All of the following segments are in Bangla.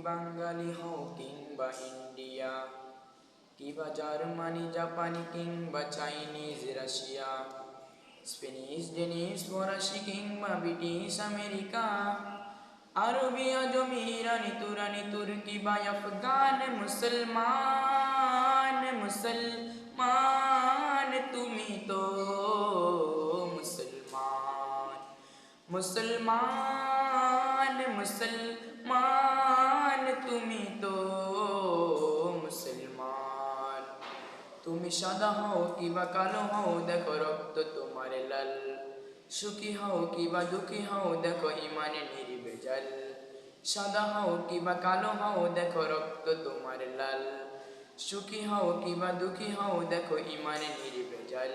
বাঙালি হও কিংবা ইন্ডিয়া, কিবা জার্মানি জাপানি কিংবা চাইনিজ রাশিয়া, স্পেনিশ ডেনিশ ফরাসি কিংবা ব্রিটিশ আমেরিকা, আরবি আজমি ইরানি তুরানি তুর্কি বা আফগান, মুসলমান মুসলমান তুমি তো মুসলমান। মুসলমান মুসলমান তুমি তো মুসলমান। তুমি সাদা হও কিবা কালো হও দেখো রক্ত তোমার লাল, সুখী হও কিবা দুঃখী হও দেখো ইমানে নির্ভেজাল। সাদা হও কিবা কালো হও দেখো রক্ত তোমার লাল, সুখী হও কিবা দুঃখী হও দেখো ইমানে নির্ভেজাল।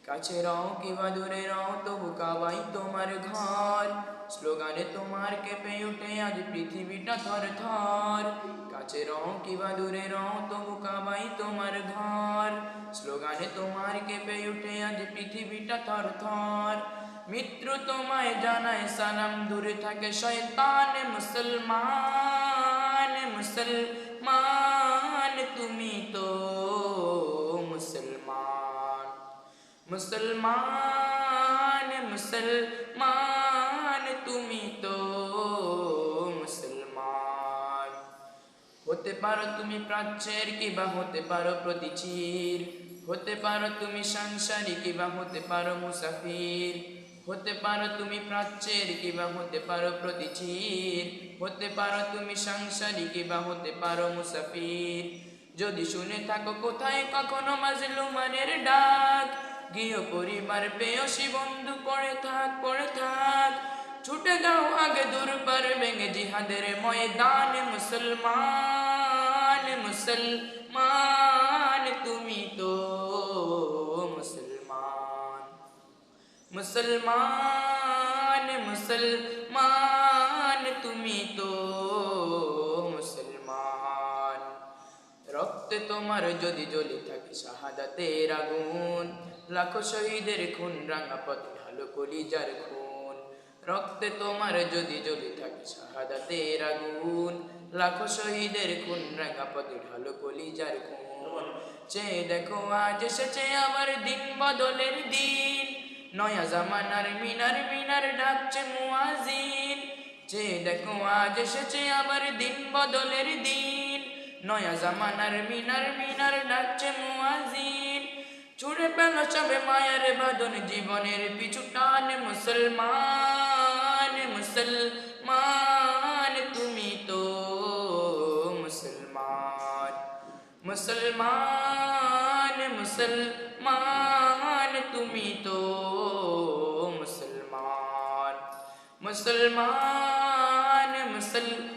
কাছে রও কিবা দূরে রও তবু কাবাই তোমার ঘর, স্লোগানে তোমার কেঁপে উঠে আজ পৃথিবীটা থর থর। কাছে রও কিবা দূরে রও তবু কাবাই তোমার ঘর, স্লোগানে তোমার কেঁপে উঠে আজ পৃথিবীটা থর থর। মিত্র তোমায় জানায় সালাম দূরে থাকে শয়তান, মুসলমান মুসলমান তুমি তো মুসলমান। মুসলমান মুসলমান তুমি তো মুসলমান। হতে পারো তুমি প্রাচ্যের কিবা হতে পারো প্রতিচির, হতে পারো তুমি সংসারী কিবা হতে পারো মুসাফির। হতে পারো তুমি প্রাচ্যের কিবা হতে পারো প্রতিচির, হতে পারো তুমি সংসারী কিবা হতে পারো মুসাফির। যদি শুনে থাকো কোথায় কখনো মাজলুমানের ডাক, গৃহ পরিবার পেয়সী বন্ধু পড়ে থাক, ছুটে যাও আগে দূরপার ভেঙে জিহাদের ময়দানে। মুসলমান মুসলমান তুমি তো মুসলমান। মুসলমান মুসলমান তুমি তো মুসলমান। রক্তে তোমার যদি জ্বলে থাকে শাহাদাতের আগুন, লাখো শহীদের খুন রাঙা পথে ঢালো কলিজার খুন। রক্তে তোমার যদি জ্বলে থাকে শাহাদাতের আগুন, লাখো শহীদের খুন রাঙা পথে ঢালো কলিজার খুন। চেয়ে দেখো আজ এসেছে আবার দিন বদলের দিন, নয়া জামানার মিনার মিনার ডাকছে মুয়াজিন। চেয়ে দেখো আজ এসেছে আবার দিন বদলের দিন, নয়া জামানার মিনার মিনার ডাকছে মুয়াজিন। ছুড়ে পেল সবে মায়ার বাঁধন জীবনের পিছু টান, মুসলমান মুসলমান তুমি তো মুসলমান। মুসলমান মুসলমান তুমি তো মুসলমান। মুসলমান মুসলমান